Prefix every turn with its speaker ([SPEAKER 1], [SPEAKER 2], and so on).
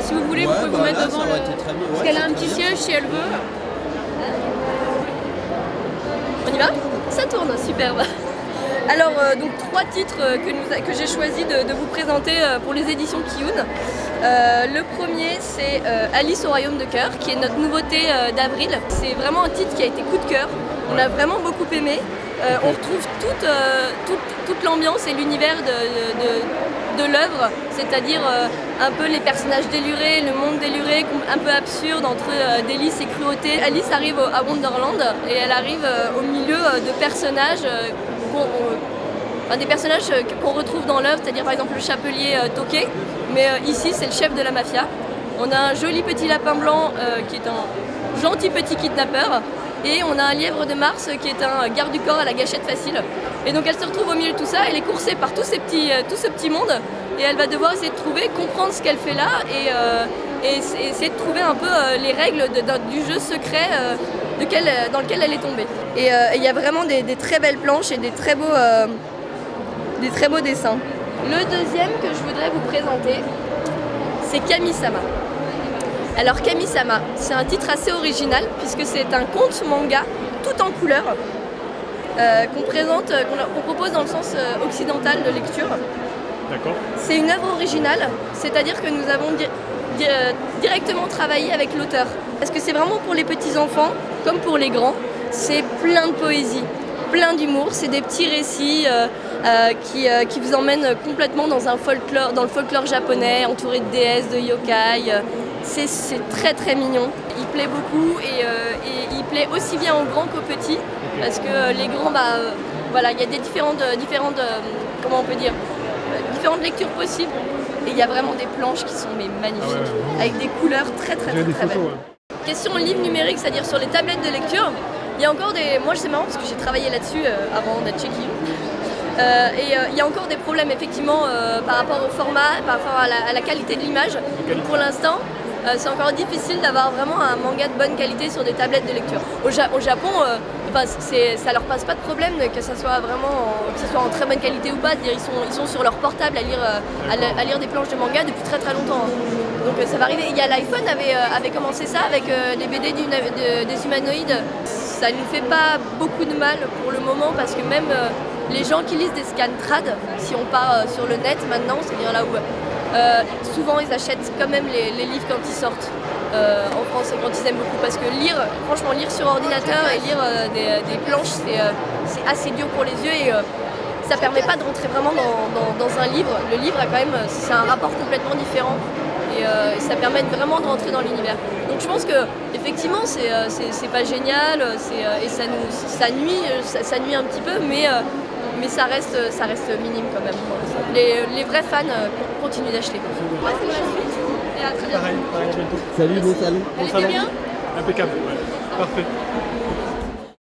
[SPEAKER 1] si vous voulez, vous pouvez vous mettre
[SPEAKER 2] là,
[SPEAKER 1] devant
[SPEAKER 2] ça aurait été très bien.
[SPEAKER 1] parce
[SPEAKER 2] Ouais,
[SPEAKER 1] qu'elle a
[SPEAKER 2] c'est
[SPEAKER 1] un petit
[SPEAKER 2] très bien.
[SPEAKER 1] siège si elle veut. On y va? Ça tourne, superbe. Alors, donc 3 titres que j'ai choisi de vous présenter pour les éditions Kiyun. Le premier, c'est Alice au Royaume de Cœur, qui est notre nouveauté d'avril. C'est vraiment un titre qui a été coup de cœur. On a vraiment beaucoup aimé. On retrouve toute l'ambiance et l'univers de l'œuvre, c'est-à-dire un peu les personnages délurés, le monde déluré, un peu absurde entre délices et cruauté. Alice arrive à Wonderland et elle arrive au milieu de personnages des personnages qu'on retrouve dans l'œuvre, c'est-à-dire par exemple le chapelier Toke, mais ici c'est le chef de la mafia. On a un joli petit lapin blanc qui est un gentil petit kidnappeur, et on a un lièvre de Mars qui est un garde du corps à la gâchette facile. Et donc elle se retrouve au milieu de tout ça, elle est coursée par tout ce petit monde, et elle va devoir essayer de trouver, comprendre ce qu'elle fait là, et essayer de trouver un peu les règles du jeu secret dans lequel elle est tombée. Et il y a vraiment des très belles planches et des très beaux dessins. Le deuxième que je voudrais vous présenter, c'est Kami-sama. Alors Kami-sama, c'est un titre assez original puisque c'est un conte manga tout en couleur qu'on propose dans le sens occidental de lecture.
[SPEAKER 3] D'accord.
[SPEAKER 1] C'est une œuvre originale, c'est-à-dire que nous avons directement travaillé avec l'auteur. Parce que c'est vraiment pour les petits enfants comme pour les grands. C'est plein de poésie, plein d'humour, c'est des petits récits qui vous emmènent complètement dans le folklore japonais, entouré de déesses, de yokai. C'est très très mignon. Il plaît beaucoup et il plaît aussi bien aux grands qu'aux petits, parce que les grands, voilà, il y a des différentes lectures possibles, et il y a vraiment des planches qui sont magnifiques, avec des couleurs très belles. Question livre numérique, c'est-à-dire sur les tablettes de lecture, il y a encore moi c'est marrant parce que j'ai travaillé là-dessus avant d'être chez Kiyun. Il y a encore des problèmes effectivement par rapport au format, par rapport à la qualité de l'image. Pour l'instant, c'est encore difficile d'avoir vraiment un manga de bonne qualité sur des tablettes de lecture. Au Japon, ça leur passe pas de problème que ça soit en très bonne qualité ou pas. Ils sont sur leur portable à lire des planches de manga depuis très longtemps. Donc ça va arriver. L'iPhone avait commencé ça avec les BD des humanoïdes. Ça ne fait pas beaucoup de mal pour le moment parce que même les gens qui lisent des scans trad, si on part sur le net maintenant, c'est-à-dire là où souvent ils achètent quand même les livres quand ils sortent en France et quand ils aiment beaucoup, parce que franchement lire sur ordinateur et lire des planches c'est assez dur pour les yeux et ça permet pas de rentrer vraiment dans un livre. Le livre a quand même, c'est un rapport complètement différent et ça permet vraiment de rentrer dans l'univers. Donc je pense que effectivement c'est pas génial et ça nuit un petit peu, mais ça reste minime quand même. Les vrais fans continuent d'acheter. Ouais, c'est la suite. Et à très bientôt.
[SPEAKER 3] Pareil, à bientôt.
[SPEAKER 2] Salut, bon salon.
[SPEAKER 3] Bon salon. Bien. Impeccable, ouais. Parfait.